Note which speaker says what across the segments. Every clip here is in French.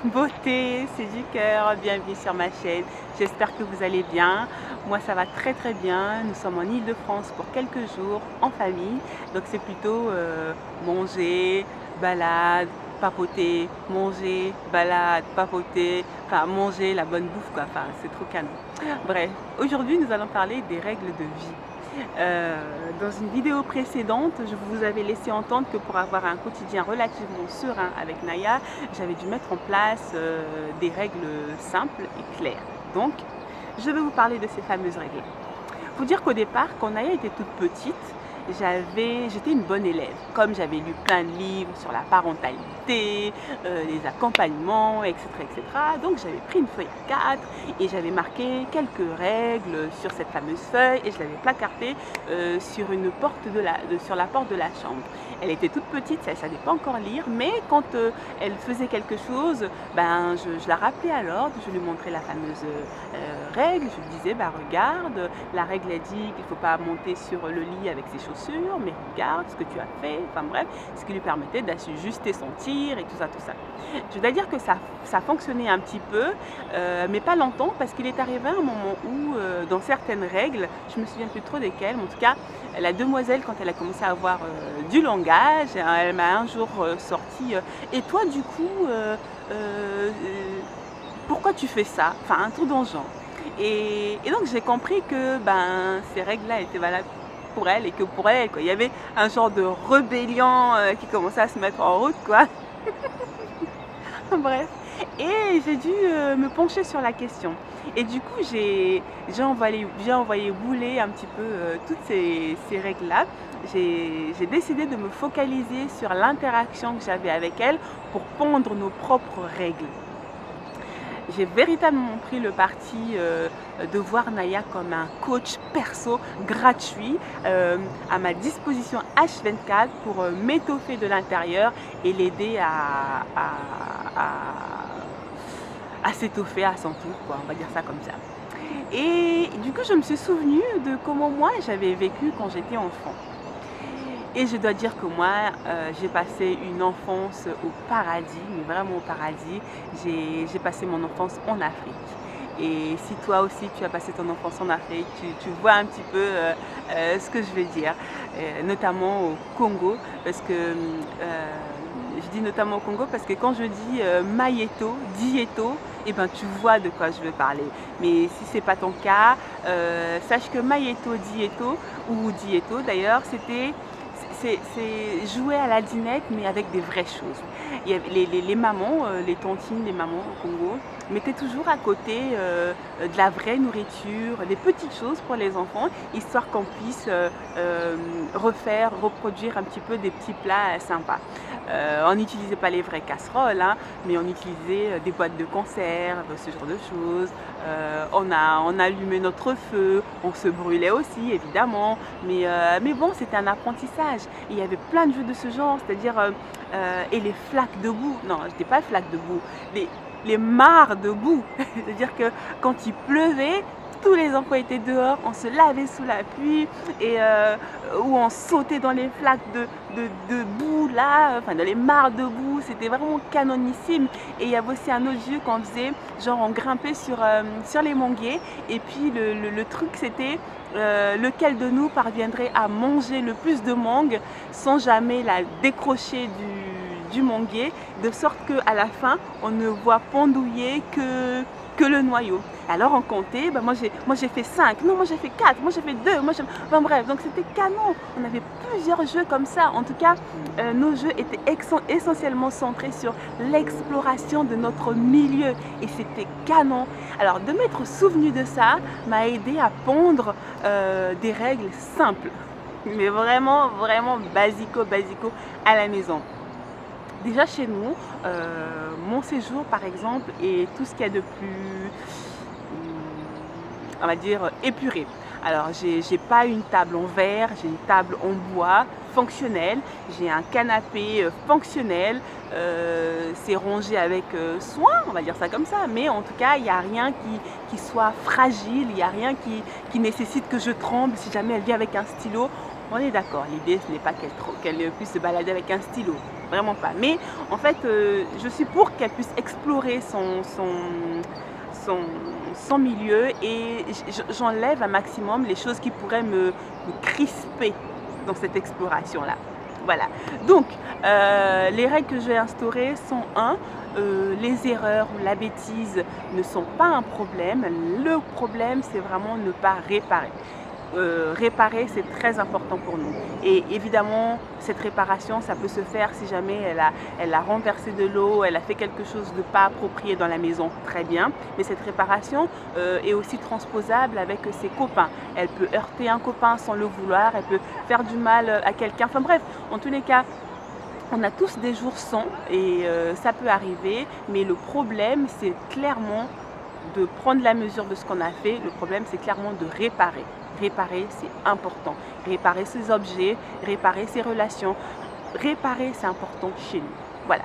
Speaker 1: Beauté, c'est du cœur, bienvenue sur ma chaîne. J'espère que vous allez bien. Moi, ça va très très bien. Nous sommes en Île-de-France pour quelques jours en famille. Donc c'est plutôt manger, balade, papoter, manger, balade, papoter, enfin manger la bonne bouffe quoi. Enfin, c'est trop canon. Bref, aujourd'hui nous allons parler des règles de vie. Dans une vidéo précédente, je vous avais laissé entendre que pour avoir un quotidien relativement serein avec Naya, j'avais dû mettre en place des règles simples et claires. Donc, je vais vous parler de ces fameuses règles. Il faut dire qu'au départ, quand Naya était toute petite, j'étais une bonne élève. Comme j'avais lu plein de livres sur la parentalité, les accompagnements, etc. Donc j'avais pris une feuille A4 et j'avais marqué quelques règles sur cette fameuse feuille et je l'avais placardée sur sur la porte de la chambre. Elle était toute petite, elle ne savait pas encore lire, mais quand elle faisait quelque chose, ben, je la rappelais à l'ordre, je lui montrais la fameuse règle, je lui disais, bah, regarde, la règle a dit qu'il ne faut pas monter sur le lit avec ses chaussures, mais regarde ce que tu as fait, enfin bref, ce qui lui permettait d'ajuster son tir et tout ça, tout ça. Je dois dire que ça fonctionnait un petit peu, mais pas longtemps, parce qu'il est arrivé un moment où, dans certaines règles, je me souviens plus trop desquelles, mais en tout cas, la demoiselle, quand elle a commencé à avoir du langage, elle m'a un jour sorti et toi du coup, pourquoi tu fais ça? Enfin, un truc dans le genre. Et donc j'ai compris que ben, ces règles-là étaient valables pour elle et que pour elle, quoi, il y avait un genre de rébellion qui commençait à se mettre en route, quoi. Bref. Et j'ai dû me pencher sur la question. Et du coup, j'ai envoyé bouler un petit peu toutes ces règles-là. J'ai décidé de me focaliser sur l'interaction que j'avais avec elle pour pondre nos propres règles. J'ai véritablement pris le parti de voir Naya comme un coach perso gratuit à ma disposition H24 pour m'étoffer de l'intérieur et l'aider à s'étoffer à son tour, quoi, on va dire ça comme ça. Et du coup, je me suis souvenue de comment moi j'avais vécu quand j'étais enfant. Et je dois dire que moi, j'ai passé une enfance au paradis, mais vraiment au paradis. J'ai passé mon enfance en Afrique. Et si toi aussi tu as passé ton enfance en Afrique, tu vois un petit peu ce que je veux dire, notamment au Congo, parce que je dis notamment au Congo parce que quand je dis Maïeto, Dieto, eh ben, tu vois de quoi je veux parler. Mais si ce n'est pas ton cas, sache que Maïeto, Dieto, ou Dieto d'ailleurs, c'est jouer à la dinette mais avec des vraies choses. Il y avait les mamans, les tontines, les mamans au Congo mettaient toujours à côté de la vraie nourriture, des petites choses pour les enfants, histoire qu'on puisse reproduire un petit peu des petits plats sympas. On n'utilisait pas les vraies casseroles, hein, mais on utilisait des boîtes de conserve, ce genre de choses. On allumait notre feu, on se brûlait aussi évidemment, mais bon, c'était un apprentissage. Et il y avait plein de jeux de ce genre, c'est-à-dire et les flaques de boue, non, je dis pas flaques de boue, les mares de boue, c'est-à-dire que quand il pleuvait, tous les enfants étaient dehors, on se lavait sous la pluie et où on sautait dans les flaques de boue là, enfin dans les mares de boue, c'était vraiment canonissime. Et il y avait aussi un autre jeu qu'on faisait, genre on grimpait sur les manguiers et puis le truc c'était lequel de nous parviendrait à manger le plus de mangue sans jamais la décrocher du manguier, de sorte qu'à la fin on ne voit pendouiller que le noyau. Alors on comptait, ben moi j'ai fait 5, non moi j'ai fait 4, moi j'ai fait 2, enfin bref, donc c'était canon. On avait plusieurs jeux comme ça. En tout cas, nos jeux étaient essentiellement centrés sur l'exploration de notre milieu et c'était canon. Alors de m'être souvenu de ça m'a aidé à pondre des règles simples, mais vraiment, vraiment basico à la maison. Déjà chez nous, mon séjour par exemple est tout ce qu'il y a de plus, on va dire, épuré. Alors j'ai pas une table en verre, j'ai une table en bois fonctionnelle, j'ai un canapé fonctionnel, c'est rangé avec soin, on va dire ça comme ça, mais en tout cas il n'y a rien qui soit fragile, il n'y a rien qui nécessite que je tremble si jamais elle vient avec un stylo. On est d'accord, l'idée ce n'est pas qu'elle puisse se balader avec un stylo. vraiment pas. Mais en fait, je suis pour qu'elle puisse explorer son, son milieu et j'enlève un maximum les choses qui pourraient me crisper dans cette exploration-là. Voilà. Donc, les règles que je vais instaurer sont les erreurs ou la bêtise ne sont pas un problème. Le problème, c'est vraiment ne pas réparer. Réparer, c'est très important pour nous. Et évidemment, cette réparation, ça peut se faire si jamais elle a renversé de l'eau, elle a fait quelque chose de pas approprié dans la maison, très bien. Mais cette réparation est aussi transposable avec ses copains. Elle peut heurter un copain sans le vouloir, elle peut faire du mal à quelqu'un. Enfin bref, en tous les cas, on a tous des jours sans et ça peut arriver. Mais le problème, c'est clairement de prendre la mesure de ce qu'on a fait. Le problème, c'est clairement de réparer. Réparer, c'est important. Réparer ses objets, réparer ses relations. Réparer, c'est important chez nous. Voilà.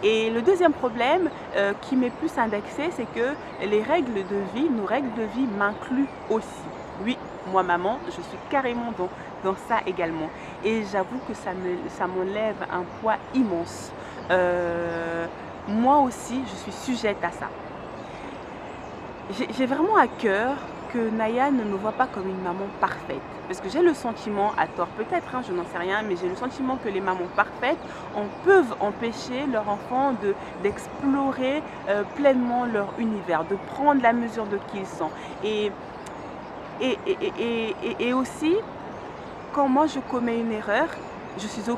Speaker 1: Et le deuxième problème qui m'est plus indexé, c'est que les règles de vie, nos règles de vie m'incluent aussi. Oui, moi, maman, je suis carrément dans ça également. Et j'avoue que ça m'enlève un poids immense. Moi aussi, je suis sujette à ça. J'ai vraiment à cœur que Naya ne me voit pas comme une maman parfaite. Parce que j'ai le sentiment, à tort peut-être, je n'en sais rien, mais j'ai le sentiment que les mamans parfaites peuvent empêcher leur enfant d'explorer pleinement leur univers, de prendre la mesure de qui ils sont. Et aussi, quand moi je commets une erreur, je suis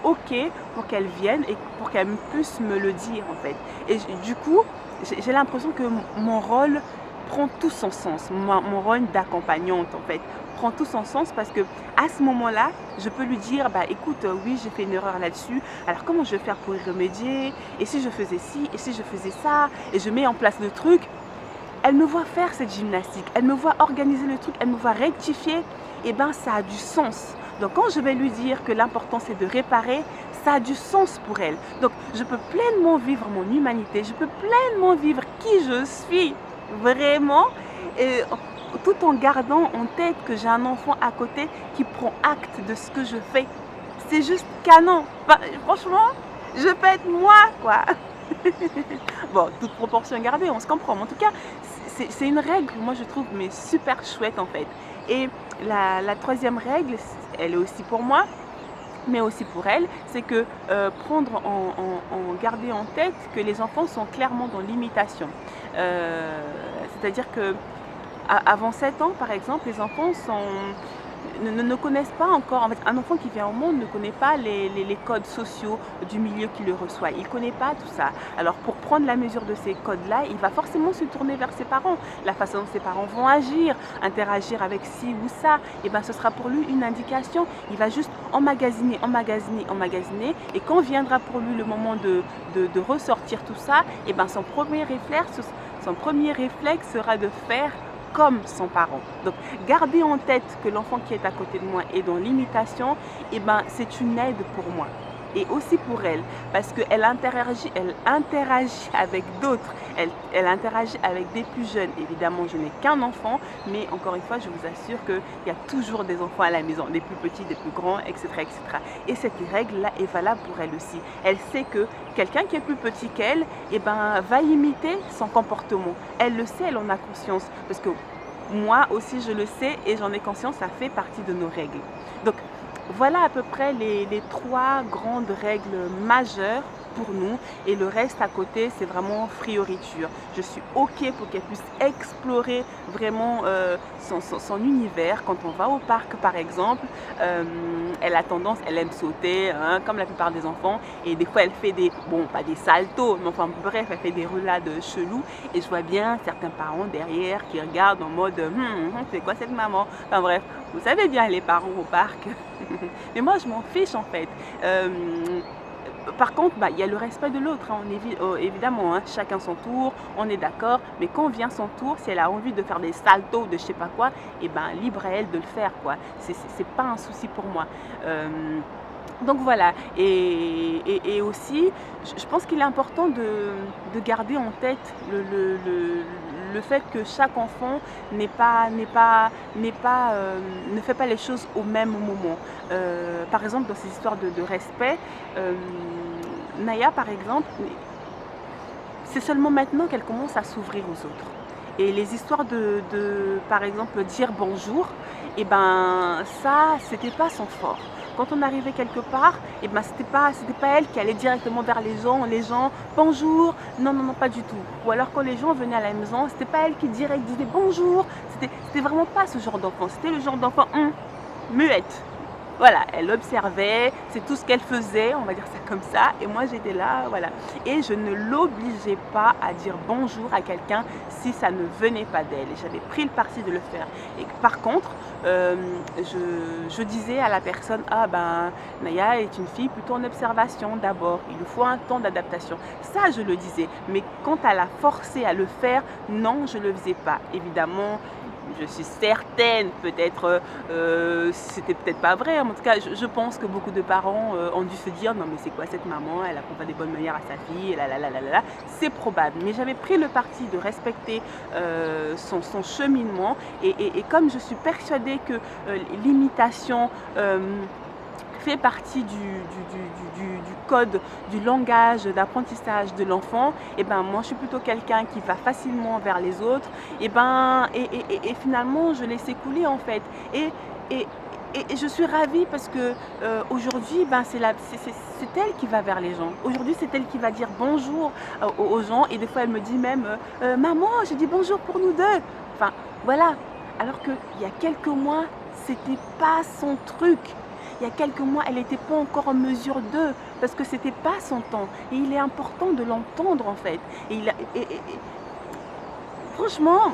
Speaker 1: OK pour qu'elle vienne et pour qu'elle puisse me le dire en fait. Et du coup, j'ai l'impression que mon rôle prend tout son sens. Mon rôle d'accompagnante en fait prend tout son sens parce que à ce moment-là, je peux lui dire bah écoute, oui, j'ai fait une erreur là-dessus. Alors comment je vais faire pour y remédier? Et si je faisais ci? Et si je faisais ça? Et je mets en place le truc. Elle me voit faire cette gymnastique, elle me voit organiser le truc, elle me voit rectifier. Et ben ça a du sens. Donc quand je vais lui dire que l'important c'est de réparer, ça a du sens pour elle. Donc je peux pleinement vivre mon humanité, je peux pleinement vivre qui je suis, vraiment, et tout en gardant en tête que j'ai un enfant à côté qui prend acte de ce que je fais. C'est juste canon. Enfin, franchement, je peux être moi, quoi. Bon, toute proportion gardée, on se comprend. Mais en tout cas, c'est une règle, moi je trouve, mais super chouette en fait. Et la troisième règle, elle est aussi pour moi, mais aussi pour elle, c'est que garder en tête que les enfants sont clairement dans l'imitation. C'est-à-dire que avant 7 ans, par exemple, les enfants ne connaissent pas encore. En fait, un enfant qui vient au monde ne connaît pas les codes sociaux du milieu qui le reçoit. Il ne connaît pas tout ça. Alors, pour prendre la mesure de ces codes-là, il va forcément se tourner vers ses parents. La façon dont ses parents vont agir, interagir avec ci ou ça, et ben, ce sera pour lui une indication. Il va juste emmagasiner, emmagasiner, emmagasiner. Et quand viendra pour lui le moment de ressortir tout ça, et ben, son premier réflexe sera de faire comme son parent. Donc, garder en tête que l'enfant qui est à côté de moi est dans l'imitation, et ben, c'est une aide pour moi. Et aussi pour elle, parce qu'elle interagit avec d'autres, elle interagit avec des plus jeunes. Évidemment, je n'ai qu'un enfant, mais encore une fois, je vous assure qu'il y a toujours des enfants à la maison, des plus petits, des plus grands, etc. etc. Et cette règle-là est valable pour elle aussi. Elle sait que quelqu'un qui est plus petit qu'elle, eh ben, va imiter son comportement. Elle le sait, elle en a conscience, parce que moi aussi je le sais et j'en ai conscience, ça fait partie de nos règles. Donc, voilà à peu près les 3 grandes règles majeures pour nous et le reste à côté c'est vraiment frioriture. Je suis OK pour qu'elle puisse explorer vraiment son univers. Quand on va au parc par exemple, elle a tendance, elle aime sauter comme la plupart des enfants et des fois elle fait pas des saltos, mais enfin bref, elle fait des roulades cheloues et je vois bien certains parents derrière qui regardent en mode c'est quoi cette maman? Enfin bref, vous savez bien les parents au parc. Mais moi je m'en fiche en fait. Par contre, il y a le respect de l'autre, évidemment, chacun son tour, on est d'accord, mais quand vient son tour, si elle a envie de faire des saltos, de je sais pas quoi, et ben libre à elle de le faire, quoi. C'est pas un souci pour moi. Donc voilà, et aussi, je pense qu'il est important de garder en tête le fait que chaque enfant ne fait pas les choses au même moment. Par exemple, dans ces histoires de respect, euh, Naya, par exemple, c'est seulement maintenant qu'elle commence à s'ouvrir aux autres. Et les histoires par exemple, dire bonjour, et ben ça, c'était pas son fort. Quand on arrivait quelque part, et ben c'était pas elle qui allait directement vers les gens, bonjour, non, non, non, pas du tout. Ou alors quand les gens venaient à la maison, c'était pas elle qui direct disait bonjour, c'était vraiment pas ce genre d'enfant. C'était le genre d'enfant muette. Voilà, elle observait, c'est tout ce qu'elle faisait, on va dire ça comme ça, et moi j'étais là, voilà. Et je ne l'obligeais pas à dire bonjour à quelqu'un si ça ne venait pas d'elle. Et j'avais pris le parti de le faire. Et par contre, je disais à la personne, ah ben, Naya est une fille plutôt en observation d'abord, il lui faut un temps d'adaptation. Ça, je le disais, mais quand elle a forcé à le faire, non, je ne le faisais pas. Évidemment, je suis certaine, peut-être, c'était peut-être pas vrai, en tout cas, je pense que beaucoup de parents ont dû se dire non mais c'est quoi cette maman, elle apprend pas des bonnes manières à sa fille, là là là là là, c'est probable. Mais j'avais pris le parti de respecter son cheminement et comme je suis persuadée que l'imitation fait partie du code, du langage d'apprentissage de l'enfant, et ben moi je suis plutôt quelqu'un qui va facilement vers les autres, et finalement je laisse couler en fait. Et, et je suis ravie parce que aujourd'hui, ben, c'est elle qui va vers les gens. Aujourd'hui, c'est elle qui va dire bonjour aux gens. Et des fois, elle me dit même maman, j'ai dit bonjour pour nous deux. Enfin, voilà. Alors qu'il y a quelques mois, c'était pas son truc. Il y a quelques mois, elle n'était pas encore en mesure de, parce que c'était pas son temps. Et il est important de l'entendre en fait. Franchement,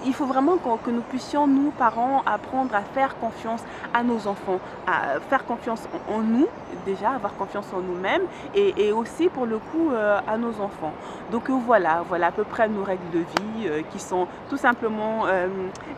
Speaker 1: il faut vraiment que nous puissions, nous, parents, apprendre à faire confiance à nos enfants, à faire confiance en nous, déjà, avoir confiance en nous-mêmes, et aussi, pour le coup, à nos enfants. Donc voilà à peu près nos règles de vie qui sont tout simplement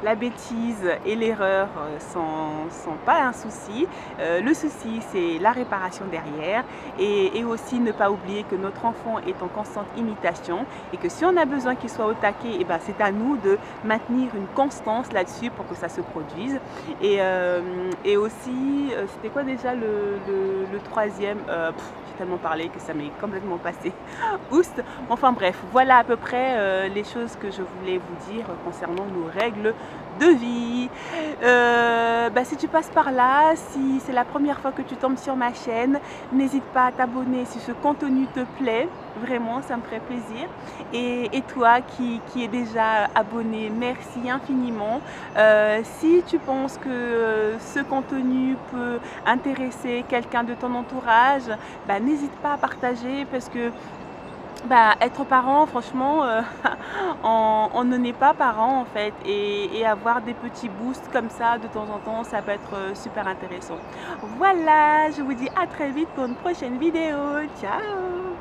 Speaker 1: la bêtise et l'erreur sont pas un souci. Le souci, c'est la réparation derrière, et aussi ne pas oublier que notre enfant est en constante imitation, et que si on a besoin qu'il soit au taquet, et ben, c'est à nous de maintenir une constance là-dessus pour que ça se produise. Et aussi, c'était quoi déjà le troisième j'ai tellement parlé que ça m'est complètement passé. Oust. Enfin bref, voilà à peu près les choses que je voulais vous dire concernant nos règles de vie. Si tu passes par là, si c'est la première fois que tu tombes sur ma chaîne, n'hésite pas à t'abonner si ce contenu te plaît. Vraiment, ça me ferait plaisir. Et toi qui es déjà abonné, merci infiniment. Si tu penses que ce contenu peut intéresser quelqu'un de ton entourage, n'hésite pas à partager, parce que être parent, franchement, on ne naît pas parent en fait, et avoir des petits boosts comme ça de temps en temps, ça peut être super intéressant. Voilà, je vous dis à très vite pour une prochaine vidéo. Ciao!